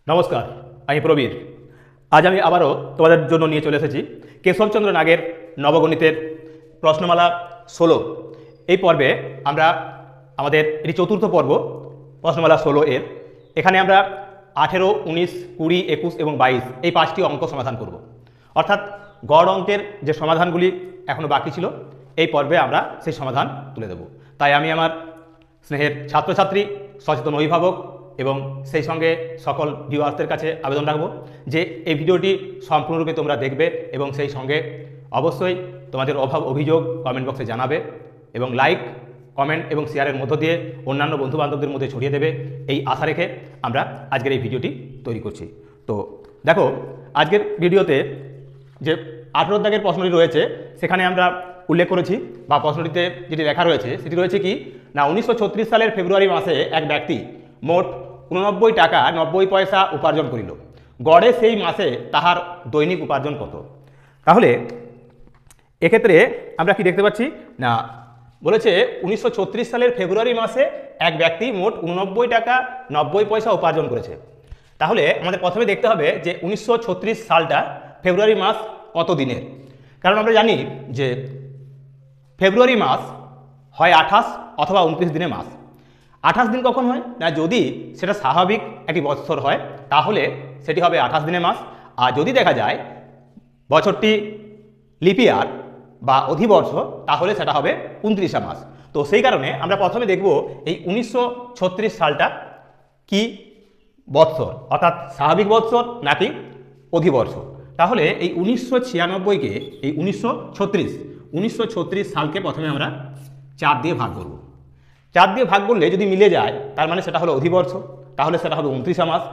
নমস্কার, আমি প্রবীর। আজ আমি আবারও তোমাদের জন্য নিয়ে চলে এসেছি কেশবচন্দ্র নাগের নবগণিতের প্রশ্নমালা 16। এই পর্বে আমরা আমাদের এটি চতুর্থ পর্ব, প্রশ্নমালা 16 এর। এখানে আমরা 18, 19, 20, 21 এবং 22 এই 5টি অঙ্ক সমাধান করব। অর্থাৎ গড় অঙ্কের যে সমাধানগুলি এখনও বাকি ছিল, এই পর্বে আমরা সেই সমাধান তুলে দেব। তাই আমি আমার স্নেহের ছাত্রছাত্রী, সচেতন অভিভাবক এবং সেই সঙ্গে সকল ভিউয়ার্সদের কাছে আবেদন রাখব যে এই ভিডিওটি সম্পূর্ণরূপে তোমরা দেখবে এবং সেই সঙ্গে অবশ্যই তোমাদের অভিযোগ কমেন্ট বক্সে জানাবে এবং লাইক, কমেন্ট এবং শেয়ারের মধ্য দিয়ে অন্যান্য বন্ধুবান্ধবদের মধ্যে ছড়িয়ে দেবে, এই আশা রেখে আমরা আজকের এই ভিডিওটি তৈরি করছি। তো দেখো, আজকের ভিডিওতে যে 18 দাগের প্রশ্নটি রয়েছে সেখানে আমরা উল্লেখ করেছি বা প্রশ্নটিতে যেটি লেখা রয়েছে সেটি রয়েছে কি না, 1936 সালের ফেব্রুয়ারি মাসে এক ব্যক্তি মোট 89 টাকা 90 পয়সা উপার্জন করিল। গড়ে সেই মাসে তাহার দৈনিক উপার্জন কত? তাহলে এক্ষেত্রে আমরা কি দেখতে পাচ্ছি না, বলেছে 1936 সালের ফেব্রুয়ারি মাসে এক ব্যক্তি মোট 89 টাকা 90 পয়সা উপার্জন করেছে। তাহলে আমাদের প্রথমে দেখতে হবে যে 1936 সালটা ফেব্রুয়ারি মাস কত দিনের। কারণ আমরা জানি যে ফেব্রুয়ারি মাস হয় 28 অথবা 29 দিনের মাস। 28 দিন কখন হয় না, যদি সেটা স্বাভাবিক একটি বৎসর হয় তাহলে সেটি হবে 28 দিনের মাস। আর যদি দেখা যায় বছরটি লিপিয়ার বা অধিবর্ষ তাহলে সেটা হবে 29 মাস। তো সেই কারণে আমরা প্রথমে দেখব এই 1936 সালটা কি বৎসর, অর্থাৎ স্বাভাবিক বৎসর নাকি অধিবর্ষ। তাহলে এই 1996-কে এই 1936 সালকে প্রথমে আমরা 4 দিয়ে ভাগ করব। 4 দিয়ে ভাগ করলে যদি মিলে যায় তার মানে সেটা হলো অধিবর্ষ, তাহলে সেটা হবে 29 মাস।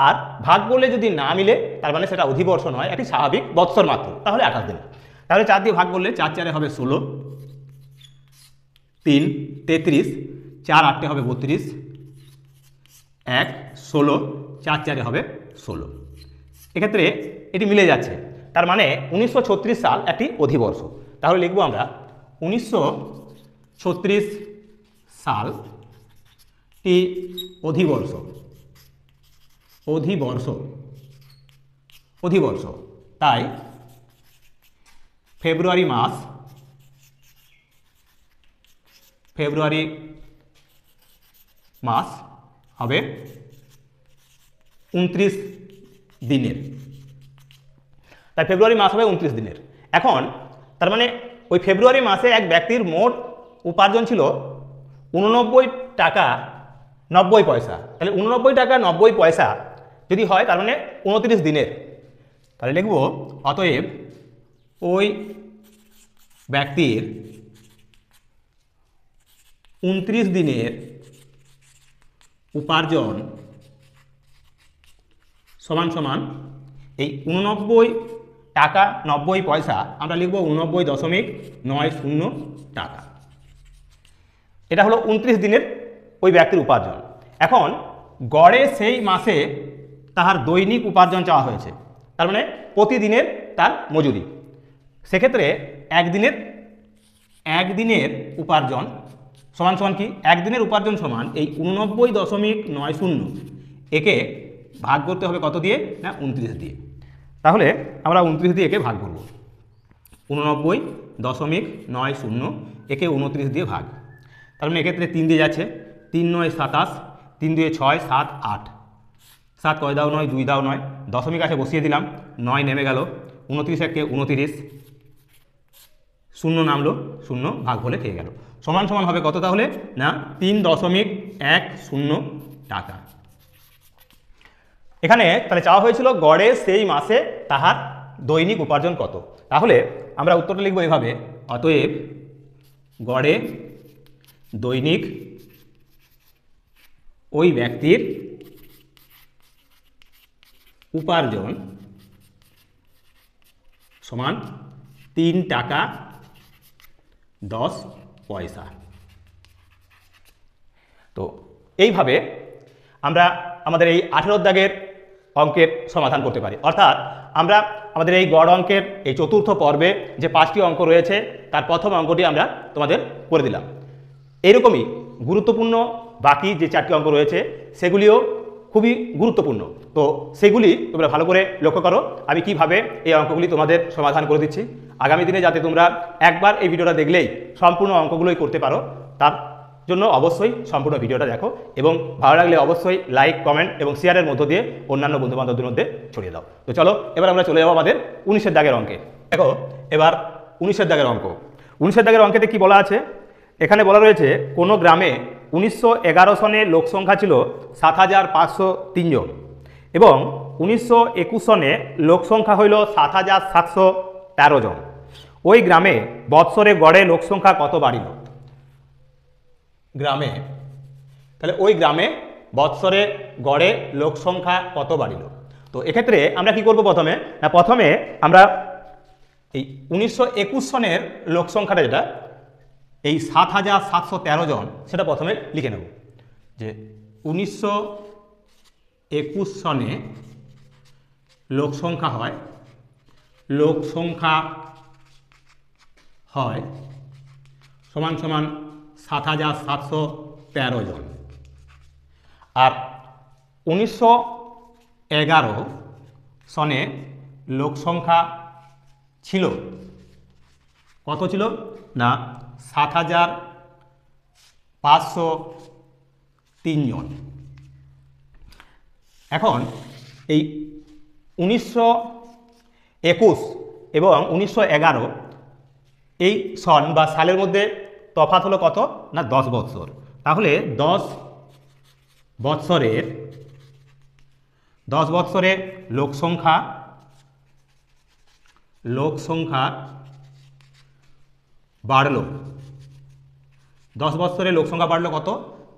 আর ভাগ করলে যদি না মিলে তার মানে সেটা অধিবর্ষ নয়, একটি স্বাভাবিক বৎসর মাত্র, তাহলে 28 দিন। তাহলে 4 দিয়ে ভাগ করলে 4 4 হবে 16, 3 33, 4 8 হবে 32, 1 16, 4 4 হবে 16। এক্ষেত্রে এটি মিলে যাচ্ছে, তার মানে 1936 সাল একটি অধিবর্ষ। তাহলে লিখব আমরা 1936 সালটি অধিবর্ষ। অধিবর্ষ তাই ফেব্রুয়ারি মাস হবে 29 দিনের। তাই ফেব্রুয়ারি মাস হবে 29 দিনের। এখন তার মানে ওই ফেব্রুয়ারি মাসে এক ব্যক্তির মোট উপার্জন ছিল 89 টাকা 90 পয়সা। তাহলে 89 টাকা 90 পয়সা যদি হয় তার মানে 29 দিনের। তাহলে লিখব অতএব ওই ব্যক্তির 29 দিনের উপার্জন সমান সমান এই 89 টাকা 90 পয়সা আমরা লিখব 89.90 টাকা। এটা হলো 29 দিনের ওই ব্যক্তির উপার্জন। এখন গড়ে সেই মাসে তাহার দৈনিক উপার্জন চাওয়া হয়েছে, তার মানে প্রতিদিনের তার মজুরি। সেক্ষেত্রে একদিনের উপার্জন সমান সমান কি, একদিনের উপার্জন সমান এই 89.90 একে ভাগ করতে হবে কত দিয়ে না 29 দিয়ে। তাহলে আমরা 29 দিয়ে একে ভাগ করব। 89.90 একে 29 দিয়ে ভাগ। তার মানে এক্ষেত্রে 3 দিয়ে যাচ্ছে, 3 9 27, 3 2 6 7 8, 7 কয় দাও 9, 2 দাও 9, দশমিক আছে বসিয়ে দিলাম, 9 নেমে গেল, 29 একে 29, 0 নামলো, 0 ভাগ হলে খেয়ে গেল, সমান সমান হবে কত তাহলে না 3.10 টাকা। এখানে তাহলে চাওয়া হয়েছিল গড়ে সেই মাসে তাহার দৈনিক উপার্জন কত। তাহলে আমরা উত্তরটা লিখব এভাবে, অতএব গড়ে দৈনিক ওই ব্যক্তির উপার্জন সমান 3 টাকা 10 পয়সা। তো এইভাবে আমরা আমাদের এই 18 দাগের অঙ্কের সমাধান করতে পারি। অর্থাৎ আমরা আমাদের এই গড় অঙ্কের এই চতুর্থ পর্বে যে 5টি অঙ্ক রয়েছে তার প্রথম অঙ্কটি আমরা তোমাদের করে দিলাম। এইরকমই গুরুত্বপূর্ণ বাকি যে 4টি অঙ্ক রয়েছে সেগুলিও খুবই গুরুত্বপূর্ণ। তো সেগুলি তোমরা ভালো করে লক্ষ্য করো, আমি কিভাবে এই অঙ্কগুলি তোমাদের সমাধান করে দিচ্ছি। আগামী দিনে যাতে তোমরা একবার এই ভিডিওটা দেখলেই সম্পূর্ণ অঙ্কগুলোই করতে পারো, তার জন্য অবশ্যই সম্পূর্ণ ভিডিওটা দেখো এবং ভালো লাগলে অবশ্যই লাইক, কমেন্ট এবং শেয়ারের মধ্য দিয়ে অন্যান্য বন্ধুবান্ধবদের মধ্যে ছড়িয়ে দাও। তো চলো এবার আমরা চলে যাবো আমাদের 19-এর দাগের অঙ্কে। দেখো এবার 19-এর দাগের অঙ্ক। 19-এর দাগের অঙ্কেতে কি বলা আছে, এখানে বলা রয়েছে কোনো গ্রামে 1911 সনে লোক সংখ্যা ছিল 7503 জন এবং 1921 সনে লোক সংখ্যা হইল 7713 জন। ওই গ্রামে বৎসরে গড়ে লোক সংখ্যা কত বাড়িল? গ্রামে, তাহলে ওই গ্রামে বৎসরে গড়ে লোক সংখ্যা কত বাড়িল? তো এক্ষেত্রে আমরা কি করব, প্রথমে আমরা এই 1921 সনের লোক সংখ্যাটা যেটা এই 7713 জন সেটা প্রথমে লিখে নেব, যে 1921 সনে লোক সংখ্যা হয় সমান সমান 7713 জন। আর 1911 সনে লোক সংখ্যা ছিল কত ছিল না 7503 জন। এখন এই 1921 এবং 1911 এই সন বা সালের মধ্যে তফাৎ হলো কত না 10 বৎসর। তাহলে 10 বৎসরে লোক সংখ্যা বাড়লো, 10 বৎসরে লোক সংখ্যা বাড়লো কত,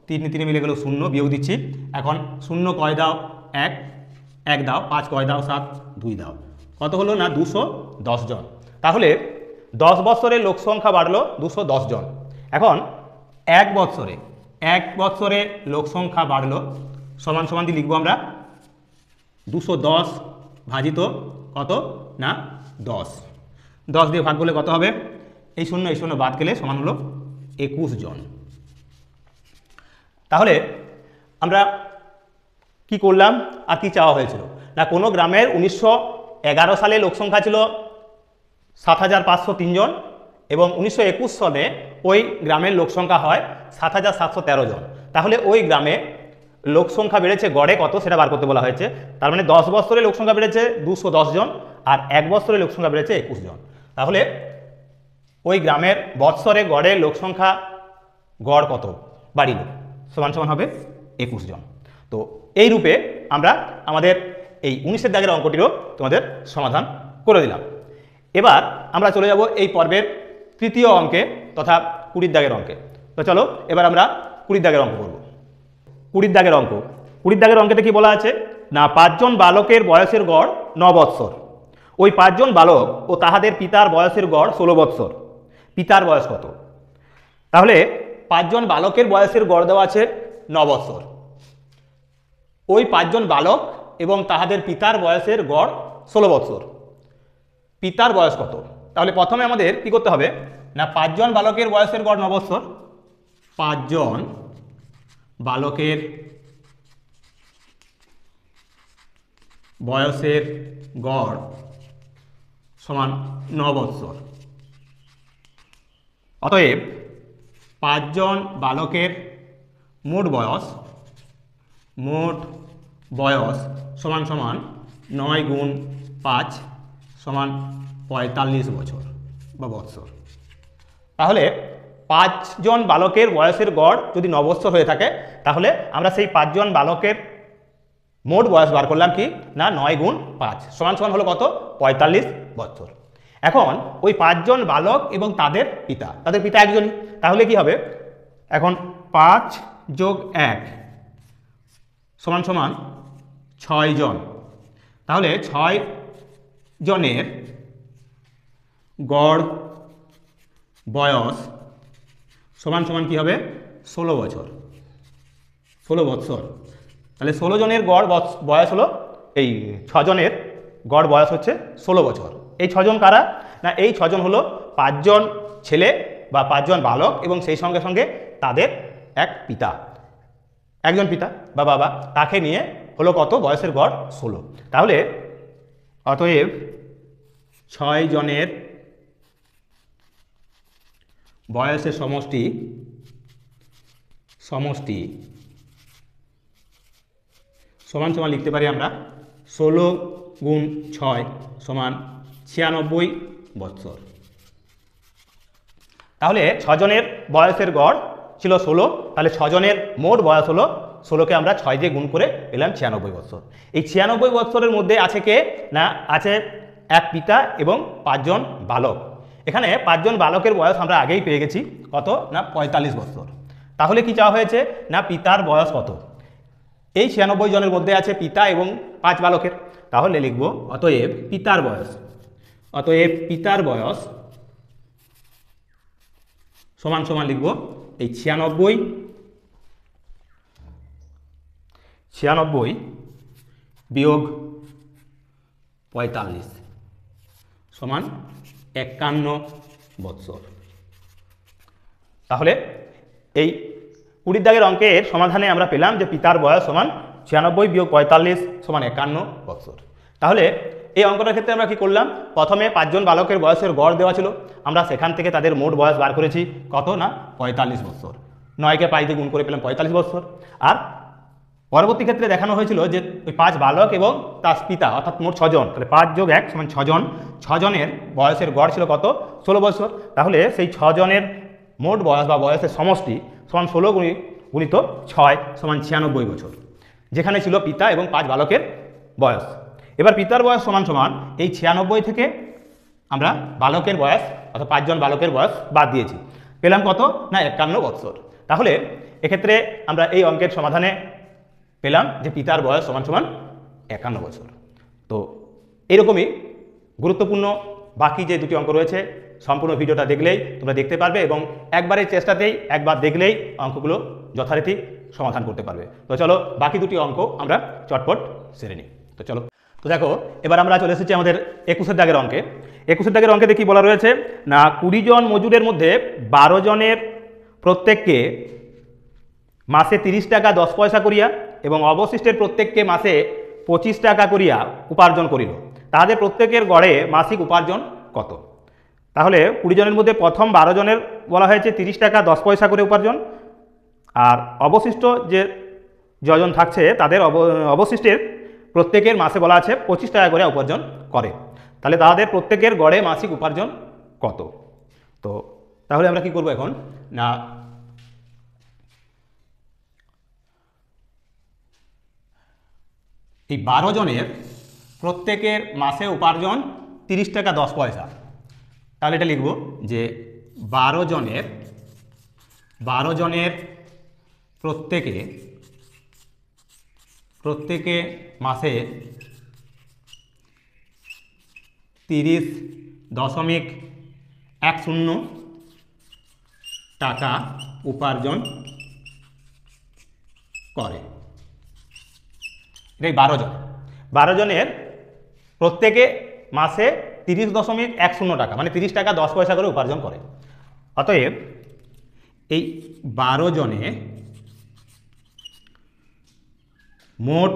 3 3 মিলে গেল 0, বিয়োগ দিচ্ছি। এখন 0 কয় দাও 1, 1 দাও, 5 কয় দাও 7, 2 দাও, কত হলো না 210 জন। তাহলে 10 বৎসরে লোক সংখ্যা বাড়লো 210 জন। এখন 1 বৎসরে লোক সংখ্যা বাড়লো সমান সমান দিয়ে লিখবো আমরা 210 ভাজিত কত না 10, 10 দিয়ে ভাগ করলে কত হবে, এই 0 বাদ গেলে সমান হলো 21 জন। তাহলে আমরা কি করলাম আর কি চাওয়া হয়েছিল না, কোনো গ্রামের 1911 সালে লোক সংখ্যা ছিল 7503 জন এবং 1921 সনে ওই গ্রামের লোক সংখ্যা হয় 7713 জন। তাহলে ওই গ্রামে লোক সংখ্যা বেড়েছে গড়ে কত সেটা বার করতে বলা হয়েছে। তার মানে 10 বৎসরে লোক সংখ্যা বেড়েছে 210 জন আর 1 বৎসরে লোক সংখ্যা বেড়েছে 21 জন। তাহলে ওই গ্রামের বৎসরে গড়ে লোক সংখ্যা গড় কত বাড়িল সমান সমান হবে 21 জন। তো এই রূপে আমরা আমাদের এই 19-এর দাগের অঙ্কটিরও তোমাদের সমাধান করে দিলাম। এবার আমরা চলে যাব এই পর্বের তৃতীয় অঙ্কে তথা 20-র দাগের অঙ্কে। তো চলো এবার আমরা 20-র দাগের অঙ্ক করব। 20-র দাগের অঙ্ক, 20-র দাগের অঙ্কেতে কি বলা আছে না, 5 জন বালকের বয়সের গড় 9 বৎসর, ওই 5 জন বালক ও তাহাদের পিতার বয়সের গড় 16 বৎসর, পিতার বয়স কত? তাহলে 5 জন বালকের বয়সের গড় দেওয়া আছে 9 বৎসর, ওই 5 জন বালক এবং তাহাদের পিতার বয়সের গড় 16 বৎসর, পিতার বয়স কত? তাহলে প্রথমে আমাদের কি করতে হবে না, 5 জন বালকের বয়সের গড় 9 বৎসর, 5 জন বালকের বয়সের গড় সমান 9 বৎসর। অতএব 5 জন বালকের মোট বয়স সমান সমান 9 গুণ 5 সমান 45 বছর বা বৎসর। তাহলে 5 জন বালকের বয়সের গড় যদি 9 বৎসর হয়ে থাকে তাহলে আমরা সেই 5 জন বালকের মোট বয়স বার করলাম কি না 9 গুণ 5 সমান সমান হলো কত 45 বছর। এখন ওই 5 জন বালক এবং তাদের পিতা একজনই, তাহলে কি হবে এখন 5 যোগ 1 সমান সমান 6 জন। তাহলে 6 জনের গড় বয়স সমান সমান কি হবে 16 বছর, 16 বৎসর। তাহলে 16 জনের গড় বয়স হলো এই 6 জনের গড় বয়স হচ্ছে 16 বছর। এই 6 জন কারা না, এই 6 জন হলো 5 জন ছেলে বা 5 জন বালক এবং সেই সঙ্গে সঙ্গে তাদের একজন পিতা বা বাবা, তাকে নিয়ে হলো কত, বয়সের গড় 16। তাহলে অতএব 6 জনের বয়সের সমষ্টি সমান সমান লিখতে পারি আমরা 16 গুণ 6 সমান 96 বৎসর। তাহলে 6 জনের বয়সের গড় ছিল 16, তাহলে 6 জনের মোট বয়স হলো 16কে আমরা 6 দিয়ে গুণ করে পেলাম 96 বৎসর। এই 96 বৎসরের মধ্যে আছে কে না, আছে এক পিতা এবং 5 জন বালক। এখানে 5 জন বালকের বয়স আমরা আগেই পেয়ে গেছি কত না 45 বৎসর। তাহলে কি চাওয়া হয়েছে না পিতার বয়স কত। এই 96 জনের মধ্যে আছে পিতা এবং 5 বালকের, তাহলে লিখব অতএব পিতার বয়স সমান সমান লিখব এই 96 বিয়োগ 45 সমান 51 বৎসর। তাহলে এই 20 দাগের অঙ্কের সমাধানে আমরা পেলাম যে পিতার বয়স সমান 96 বিয়োগ 45 সমান 51 বৎসর। তাহলে এই অঙ্কটার ক্ষেত্রে আমরা কি করলাম, প্রথমে 5 জন বালকের বয়সের গড় দেওয়া ছিল, আমরা সেখান থেকে তাদের মোট বয়স বার করেছি কত না 45 বৎসর। 9কে 5 দিয়ে গুণ করে পেলাম 45 বৎসর। আর পরবর্তী ক্ষেত্রে দেখানো হয়েছিল যে ওই 5 বালক এবং তার পিতা অর্থাৎ মোট 6 জন, তাহলে 5 যোগ 1 সমান 6 জন, 6 জনের বয়সের গড় ছিল কত 16 বছর। তাহলে সেই 6 জনের মোট বয়স বা বয়সের সমষ্টি সমান 16 গুণিত 6 সমান 96 বছর, যেখানে ছিল পিতা এবং 5 বালকের বয়স। এবার পিতার বয়স সমান সমান এই 96 থেকে আমরা বালকের বয়স অর্থাৎ 5 জন বালকের বয়স বাদ দিয়েছি, পেলাম কত না 51 বৎসর। তাহলে এক্ষেত্রে আমরা এই অঙ্কের সমাধানে পেলাম যে পিতার বয়স সমান সমান 51 বছর। তো এরকমই গুরুত্বপূর্ণ বাকি যে দুটি অঙ্ক রয়েছে সম্পূর্ণ ভিডিওটা দেখলেই তোমরা দেখতে পারবে এবং একবারের চেষ্টাতেই একবার দেখলেই অঙ্কগুলো যথারীতি সমাধান করতে পারবে। তো চলো বাকি দুটি অঙ্ক আমরা চটপট সেরে নিই। তো চলো, তো দেখো এবার আমরা চলে এসেছি আমাদের 21 দাগের অঙ্কে। 21 দাগের অঙ্কে দেখি বলা রয়েছে না 20 জন মজুরের মধ্যে 12 জনের প্রত্যেককে মাসে 30 টাকা 10 পয়সা করিয়া এবং অবশিষ্টের প্রত্যেককে মাসে 25 টাকা করিয়া উপার্জন করিল, তাহাদের প্রত্যেকের গড়ে মাসিক উপার্জন কত। তাহলে 20 জনের মধ্যে প্রথম 12 জনের বলা হয়েছে 30 টাকা 10 পয়সা করে উপার্জন, আর অবশিষ্ট যে যজন থাকছে তাদের অবশিষ্টের প্রত্যেকের মাসে বলা আছে 25 টাকা করে উপার্জন করে, তাহলে তাদের প্রত্যেকের গড়ে মাসিক উপার্জন কত। তো তাহলে আমরা কি করব এখন না এই 12 জনের প্রত্যেকের মাসে উপার্জন 30 টাকা 10 পয়সা, তাহলে এটা লিখব যে 12 জনের প্রত্যেকে মাসে 30.10 টাকা উপার্জন করে। এটাই 12 জনের প্রত্যেকে মাসে 30.10 টাকা মানে 30 টাকা 10 পয়সা করে উপার্জন করে। অতএব এই 12 জনে মোট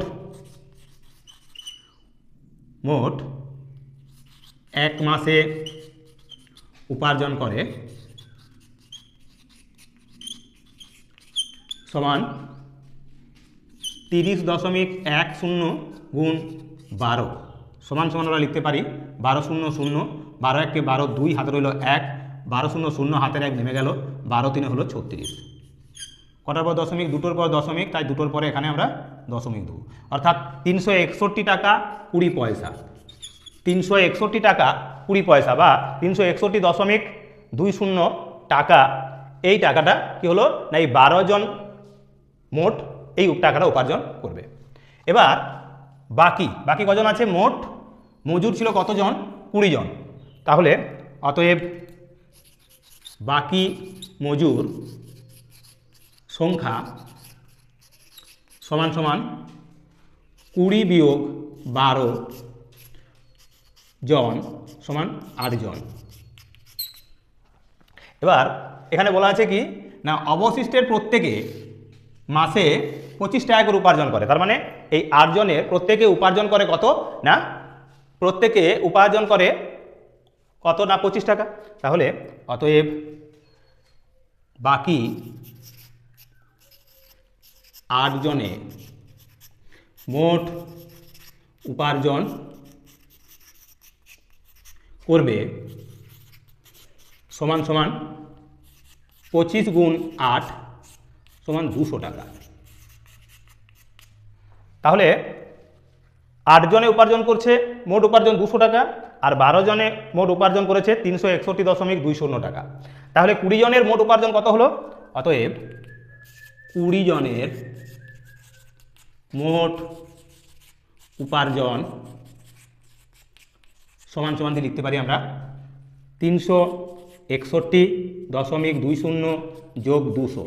এক মাসে উপার্জন করে সমান 30.10 গুণ 12 সমান সমান আমরা লিখতে পারি 12 0 0 12 1 কে 12 2 হাতে রইল 1 12 0 0 হাতের 1 নেমে গেল 12 3 হলো 36, কটার পর দশমিক দুটোর পর দশমিক, তাই দুটোর পরে এখানে আমরা দশমিক দেবো, অর্থাৎ 361 টাকা 20 পয়সা, 361 টাকা 20 পয়সা বা 361.20 টাকা। এই টাকাটা কি হলো না এই 12 জন মোট এই টাকাটা উপার্জন করবে। এবার বাকি কজন আছে, মোট মজুর ছিল কতজন 20 জন, তাহলে অতএব বাকি মজুর সংখ্যা সমান সমান 20 বিয়োগ 12 জন সমান 8 জন। এবার এখানে বলা আছে কি না অবশিষ্টের প্রত্যেকে মাসে 25 টাকা করে উপার্জন করে, তার মানে এই 8 জনের প্রত্যেকে উপার্জন করে কত না, প্রত্যেকে উপার্জন করে কত না 25 টাকা। তাহলে অতএব বাকি 8 জনে মোট উপার্জন করবে সমান সমান 25 গুণ 8 সমান 200 টাকা। তাহলে 8 জনে উপার্জন করছে মোট উপার্জন 200 টাকা, আর 12 জনে মোট উপার্জন করেছে 361.20 টাকা। তাহলে 20 জনের মোট উপার্জন কত হলো? অতএব 20 জনের মোট উপার্জন সমান সমান দিয়ে লিখতে পারি আমরা 361.20 যোগ 200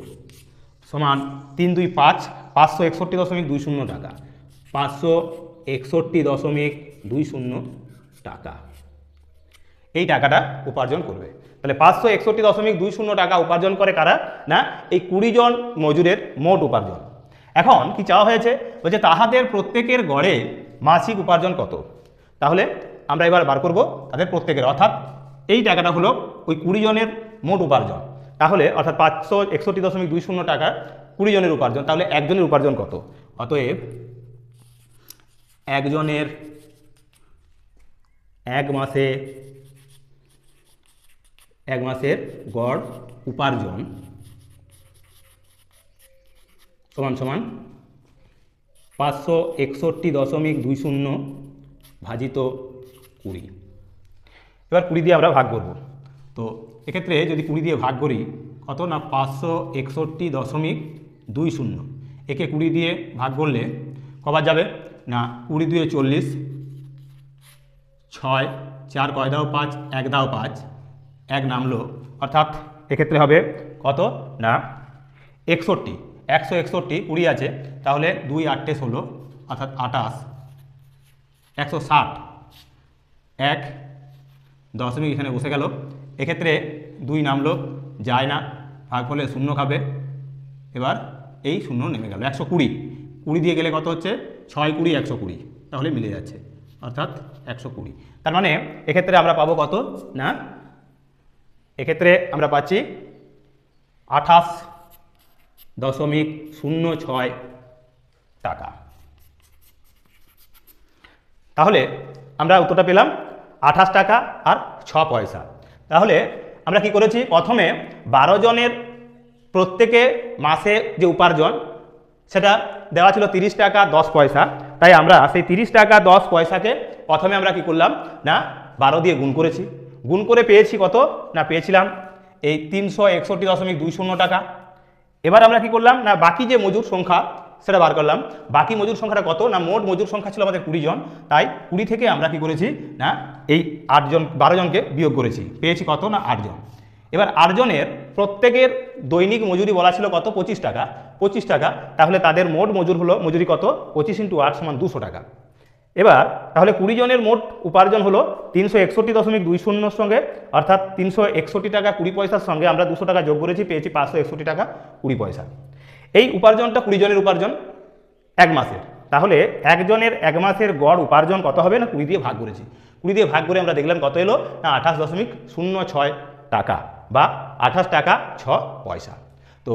সমান 3 2 5, 561.20 টাকা, 561.20 টাকা এই টাকাটা উপার্জন করবে। তাহলে 561.20 টাকা উপার্জন করে কারা না, এই 20 জন মজুরের মোট উপার্জন। এখন কি চাওয়া হয়েছে, বলছে তাহাদের প্রত্যেকের গড়ে মাসিক উপার্জন কত। তাহলে আমরা এবার বার করব তাদের প্রত্যেকের, অর্থাৎ এই টাকাটা হলো ওই 20 জনের মোট উপার্জন। তাহলে অর্থাৎ 561.20 টাকা 20 জনের উপার্জন, তাহলে একজনের উপার্জন কত। অতএব একজনের এক মাসের গড় উপার্জন সমান সমান 561.20 ভাজিত 20। এবার 20 দিয়ে আমরা ভাগ করব। তো এক্ষেত্রে যদি 20 দিয়ে ভাগ করি কত না 561.20, একে 20 দিয়ে ভাগ করলে কবার যাবে না 20 2 40, 6 4 কয় দাও 5, 1 দাও 5, 1 নামলো, অর্থাৎ এক্ষেত্রে হবে কত না 61, 161, 20 আছে, তাহলে 2 8 16 অর্থাৎ 28, 160, 1 দশমিক এখানে বসে গেল, এক্ষেত্রে 2 নামলো যায় না, ভাগ করলে 0 খাবে, এবার এই 0 নেমে গেল, 120, 20 দিয়ে গেলে কত হচ্ছে 6 20 120, তাহলে মিলে যাচ্ছে অর্থাৎ 120। তার মানে এক্ষেত্রে আমরা পাবো কত না, এক্ষেত্রে আমরা পাচ্ছি 28.06 টাকা। তাহলে আমরা উত্তরটা পেলাম 28 টাকা আর 6 পয়সা। তাহলে আমরা কি করেছি, প্রথমে 12 জনের প্রত্যেকে মাসে যে উপার্জন সেটা দেওয়া ছিল 30 টাকা 10 পয়সা, তাই আমরা সেই 30 টাকা 10 পয়সাকে প্রথমে আমরা কি করলাম না 12 দিয়ে গুণ করেছি, গুণ করে পেয়েছি কত না পেয়েছিলাম এই 361.20 টাকা। এবার আমরা কি করলাম না বাকি যে মজুর সংখ্যা সেটা বার করলাম, বাকি মজুর সংখ্যাটা কত না মোট মজুর সংখ্যা ছিল আমাদের 20 জন, তাই 20 থেকে আমরা কি করেছি না এই 12 জনকে বিয়োগ করেছি, পেয়েছি কত না 8 জন। এবার 8 জনের প্রত্যেকের দৈনিক মজুরি বলা ছিল কত 25 টাকা, 25 টাকা, তাহলে তাদের মোট মজুরি কত 25 × 8 সমান 200 টাকা। এবার তাহলে 20 জনের মোট উপার্জন হলো 361.20 সঙ্গে, অর্থাৎ 361 টাকা 20 পয়সার সঙ্গে আমরা 200 টাকা যোগ করেছি, পেয়েছি 561 টাকা 20 পয়সা। এই উপার্জনটা 20 জনের উপার্জন এক মাসের। তাহলে একজনের এক মাসের গড় উপার্জন কত হবে না 20 দিয়ে ভাগ করেছি, 20 দিয়ে ভাগ করে আমরা দেখলাম কত এলো না 28.06 টাকা বা 28 টাকা 6 পয়সা। তো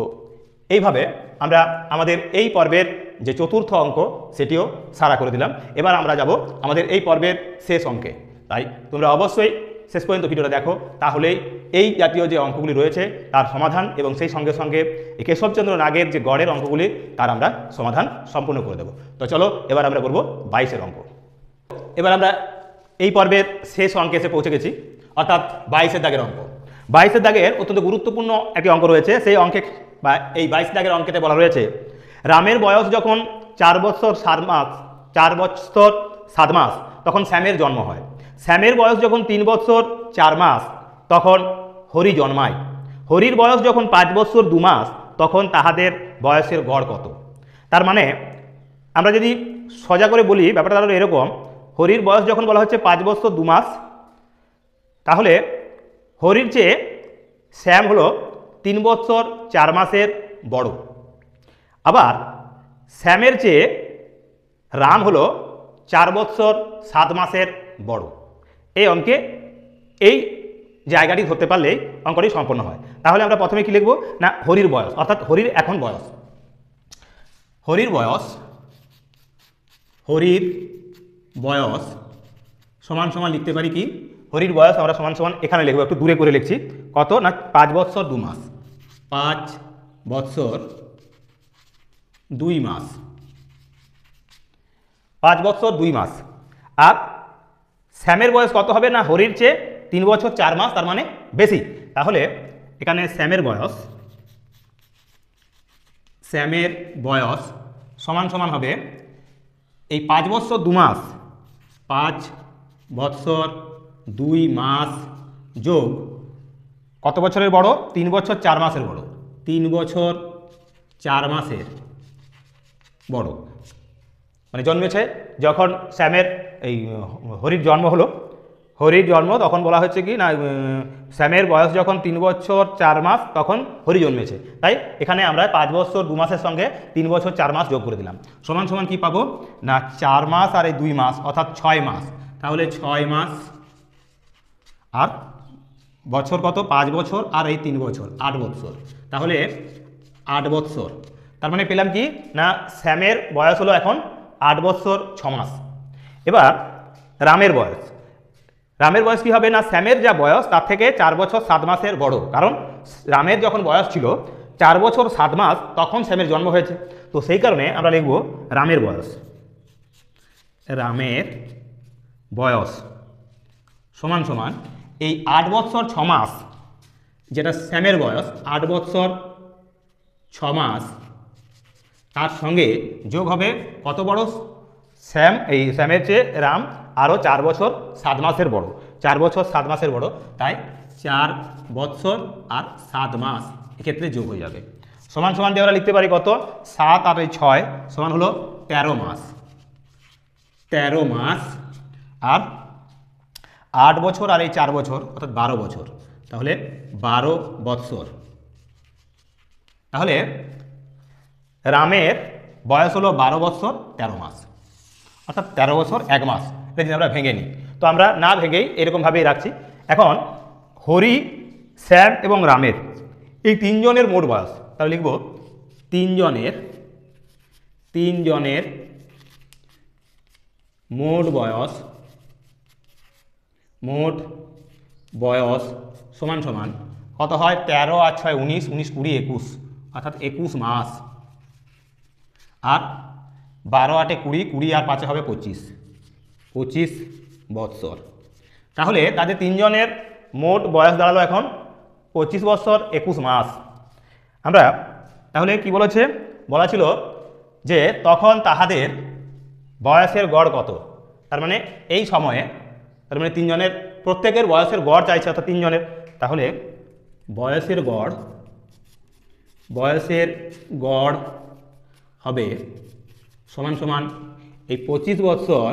এইভাবে আমরা আমাদের এই পর্বের যে চতুর্থ অঙ্ক সেটিও সারা করে দিলাম। এবার আমরা যাব আমাদের এই পর্বের শেষ অঙ্কে, তাই তোমরা অবশ্যই শেষ পর্যন্ত ভিডিওটা দেখো, তাহলেই এই জাতীয় যে অঙ্কগুলি রয়েছে তার সমাধান এবং সেই সঙ্গে সঙ্গে কেশবচন্দ্র নাগের যে গড়ের অঙ্কগুলি তার আমরা সমাধান সম্পূর্ণ করে দেব। তো চলো এবার আমরা করব 22-এর অঙ্ক। এবার আমরা এই পর্বের শেষ অঙ্কে এসে পৌঁছে গেছি, অর্থাৎ 22-এর দাগের অঙ্ক। 22-এর দাগের অত্যন্ত গুরুত্বপূর্ণ একটি অঙ্ক রয়েছে, সেই অঙ্কে বা এই 22 দাগের অঙ্কেতে বলা রয়েছে রামের বয়স যখন 4 বছর 7 মাস তখন শ্যামের জন্ম হয়, শ্যামের বয়স যখন 3 বছর 4 মাস তখন হরি জন্মায়, হরির বয়স যখন 5 বছর 2 মাস তখন তাহাদের বয়সের গড় কত। তার মানে আমরা যদি সোজা করে বলি ব্যাপারটা হলো এরকম, হরির বয়স যখন বলা হচ্ছে 5 বছর 2 মাস, তাহলে হরির চেয়ে শ্যাম হলো 3 বছর 4 মাসের বড়, আবার শ্যামের চেয়ে রাম হলো 4 বৎসর 7 মাসের বড়। এই অঙ্কে এই জায়গাটি ধরতে পারলেই অঙ্কটি সম্পন্ন হয়। তাহলে আমরা প্রথমে কি লিখব না হরির বয়স, অর্থাৎ হরির এখন বয়স, হরির বয়স সমান সমান লিখতে পারি কি, হরির বয়স আমরা সমান সমান এখানে লিখব, একটু দূরে করে লিখছি, কত না 5 বৎসর 2 মাস, 5 বৎসর 2 মাস, 5 বৎসর 2 মাস। আর শ্যামের বয়স কত হবে না হরির চেয়ে 3 বছর 4 মাস, তার মানে বেশি। তাহলে এখানে শ্যামের বয়স সমান সমান হবে এই 5 বৎসর 2 মাস, 5 বৎসর 2 মাস যোগ কত বছরের বড়, 3 বছর 4 মাসের বড়, 3 বছর 4 মাসের বড়। মানে জন্মেছে যখন শ্যামের এই হরির জন্ম হলো, হরির জন্ম তখন বলা হচ্ছে কি না শ্যামের বয়স যখন 3 বছর 4 মাস তখন হরি জন্মেছে, তাই এখানে আমরা 5 বছর 2 মাসের সঙ্গে 3 বছর 4 মাস যোগ করে দিলাম, সমান সমান কি পাবো না 4 মাস আর এই 2 মাস অর্থাৎ 6 মাস। তাহলে 6 মাস আর বছর কত, 5 বছর আর এই 3 বছর 8 বছর, তাহলে 8 বছর। তার মানে পেলাম কি না শ্যামের বয়স হলো এখন 8 বছর 6 মাস। এবার রামের বয়স কি হবে না শ্যামের যা বয়স তার থেকে 4 বছর 7 মাসের বড়, কারণ রামের যখন বয়স ছিল 4 বছর 7 মাস তখন শ্যামের জন্ম হয়েছে, তো সেই কারণে আমরা লিখব রামের বয়স সমান সমান এই 8 বছর 6 মাস যেটা শ্যামের বয়স, 8 বছর 6 মাস তার সঙ্গে যোগ হবে কত বড় শ্যামের চেয়ে রাম আরও 4 বছর 7 মাসের বড়, 4 বছর 7 মাসের বড়, তাই 4 বছর আর 7 মাস এক্ষেত্রে যোগ হয়ে যাবে। সমান সমান দিয়ে আমরা লিখতে পারি কত, 7 আর 6 সমান হলো 13 মাস, 13 মাস আর 8 বছর আর এই 4 বছর অর্থাৎ 12 বছর, তাহলে 12 বৎসর। তাহলে রামের বয়স হলো 12 বৎসর 13 মাস, অর্থাৎ 13 বছর 1 মাস। এটা যদি আমরা ভেঙে নিই, তো আমরা না ভেঙেই এরকমভাবেই রাখছি। এখন হরি, শ্যাম এবং রামের এই 3 জনের মোট বয়স, তাহলে লিখব 3 জনের মোট বয়স সমান সমান কত হয়, 13 আর 6 19, 19 20 21, অর্থাৎ 21 মাস, আর 12 8 20, 20 আর 5 হবে 25 বৎসর। তাহলে তাদের 3 জনের মোট বয়স দাঁড়ালো এখন 25 বৎসর 21 মাস। আমরা তাহলে কি বলা ছিল যে তখন তাহাদের বয়সের গড় কত, তার মানে এই সময়ে, তার মানে 3 জনের প্রত্যেকের বয়সের গড় চাইছে, অর্থাৎ 3 জনের। তাহলে বয়সের গড় হবে সমান সমান এই 25 বৎসর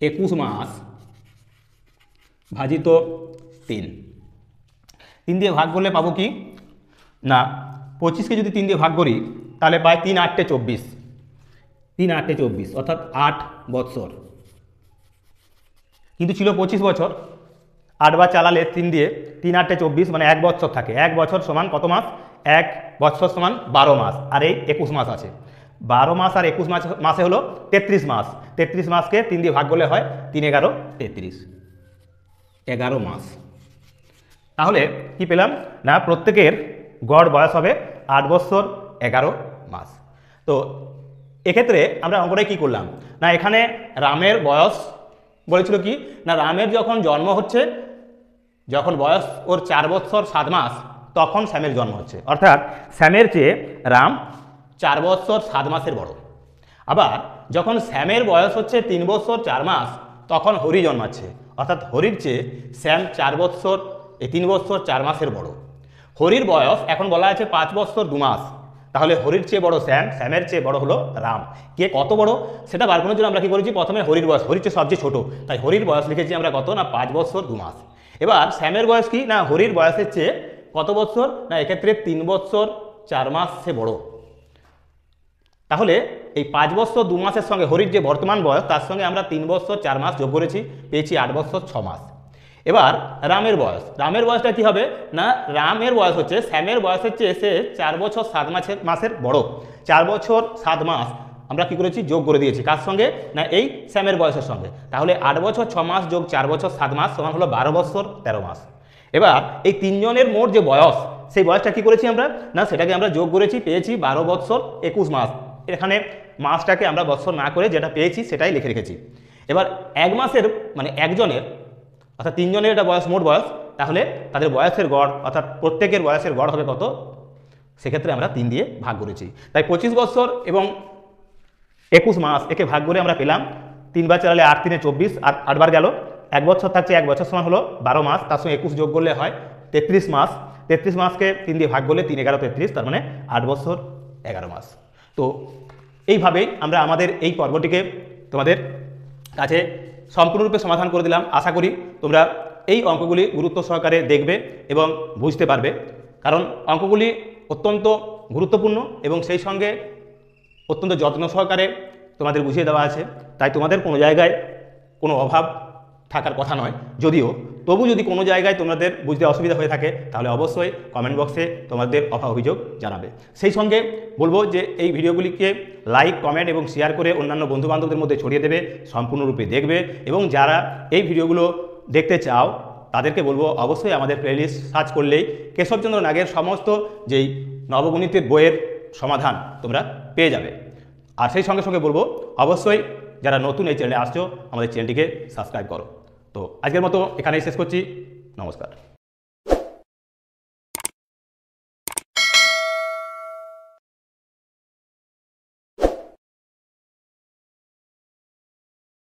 21 মাস ভাজিত 3 দিয়ে ভাগ করলে পাবো কি না 25কে যদি 3 দিয়ে ভাগ করি তাহলে পাই 3 8 24, 3 8 24 অর্থাৎ 8 বৎসর, কিন্তু ছিল 25 বছর, 8 বার চালালে 3 দিয়ে 3 8 24 মানে 1 বছর থাকে, 1 বছর সমান কত মাস, 1 বছর সমান 12 মাস, আর এই 21 মাস আছে, 12 মাস আর 21 মাসে হলো 33 মাস, 33 মাসকে 3 দিয়ে ভাগ করলে হয় 3 11 33, 11 মাস। তাহলে কি পেলাম না প্রত্যেকের গড় বয়স হবে 8 বছর 11 মাস। তো এক্ষেত্রে আমরা অঙ্কটাই কি করলাম না এখানে রামের বয়স বলেছিল কি না রামের যখন জন্ম হচ্ছে, যখন বয়স ওর 4 বছর 7 মাস তখন শ্যামের জন্ম হচ্ছে, অর্থাৎ শ্যামের চেয়ে রাম 4 বছর 7 মাসের বড়। আবার যখন শ্যামের বয়স হচ্ছে 3 বছর 4 মাস তখন হরি জন্মাচ্ছে, অর্থাৎ হরির চেয়ে শ্যাম 4 বছর 3 বছর 4 মাসের বড়। হরির বয়স এখন বলা আছে 5 বছর 2 মাস, তাহলে হরির চেয়ে বড় শ্যামের চেয়ে বড় হলো রাম। কে কত বড় সেটা বার করার জন্য আমরা কি করেছি, প্রথমে হরির বয়স, হরির চেয়ে সবচেয়ে ছোট, তাই হরির বয়স লিখেছি আমরা কত না 5 বছর 2 মাস। এবার শ্যামের বয়স কি না হরির বয়সের চেয়ে কত বছর না এক্ষেত্রে 3 বছর 4 মাস সে বড়। তাহলে এই 5 বছর 2 মাসের সঙ্গে হরির যে বর্তমান বয়স তার সঙ্গে আমরা 3 বছর 4 মাস যোগ করেছি, পেয়েছি 8 বছর 6 মাস। এবার রামের বয়স, রামের বয়সটা কি হবে না, রামের বয়স হচ্ছে শ্যামের বয়সের চেয়ে সে 4 বছর 7 মাসের বড়। 4 বছর 7 মাস আমরা কি করেছি, যোগ করে দিয়েছি কার সঙ্গে না এই শ্যামের বয়সের সঙ্গে। তাহলে 8 বছর 6 মাস যোগ 4 বছর 7 মাস সমান হলো 12 বছর 13 মাস। এবার এই তিনজনের মোট যে বয়স, সেই বয়সটা কি করেছি আমরা না, সেটাকে আমরা যোগ করেছি, পেয়েছি 12 বছর 21 মাস। এখানে মাসটাকে আমরা বছর না করে যেটা পেয়েছি সেটাই লিখে রেখেছি। এবার এক মাসের মানে একজনের অর্থাৎ তিনজনের এটা বয়স, মোট বয়স, তাহলে তাদের বয়সের গড় অর্থাৎ প্রত্যেকের বয়সের গড় হবে কত, সেক্ষেত্রে আমরা 3 দিয়ে ভাগ করেছি। তাই 25 বছর এবং 21 মাস একে ভাগ করে আমরা পেলাম 3 বার চালালে 8 3 24 আর 8 বার গেল। 1 বছর থাকছে, 1 বছর সমান হলো 12 মাস, তার সঙ্গে 21 যোগ করলে হয় 33 মাস। 33 মাসকে 3 দিয়ে ভাগ করলে 3 11 33, তার মানে 8 বছর 11 মাস। তো এইভাবেই আমরা আমাদের এই পর্বটিকে তোমাদের কাছে সম্পূর্ণরূপে সমাধান করে দিলাম। আশা করি তোমরা এই অঙ্কগুলি গুরুত্ব সহকারে দেখবে এবং বুঝতে পারবে, কারণ অঙ্কগুলি অত্যন্ত গুরুত্বপূর্ণ এবং সেই সঙ্গে অত্যন্ত যত্ন সহকারে তোমাদের বুঝিয়ে দেওয়া আছে। তাই তোমাদের কোনো জায়গায় কোনো অভাব থাকার কথা নয়, যদিও তবু যদি কোনো জায়গায় তোমাদের বুঝতে অসুবিধা হয়ে থাকে তাহলে অবশ্যই কমেন্ট বক্সে তোমাদের অভিযোগ জানাবে। সেই সঙ্গে বলবো যে এই ভিডিওগুলিকে লাইক, কমেন্ট এবং শেয়ার করে অন্যান্য বন্ধুবান্ধবদের মধ্যে ছড়িয়ে দেবে, সম্পূর্ণরূপে দেখবে। এবং যারা এই ভিডিওগুলো দেখতে চাও তাদেরকে বলবো অবশ্যই আমাদের প্লেলিস্ট সার্চ করলেই কেশবচন্দ্র নাগের সমস্ত যেই নবগণিতের বইয়ের সমাধান তোমরা পেয়ে যাবে। আর সেই সঙ্গে সঙ্গে বলবো অবশ্যই যারা নতুন এই চ্যানেলে আসছো আমাদের চ্যানেলটিকে সাবস্ক্রাইব করো। তো আজকের মতো এখানেই শেষ করছি, নমস্কার।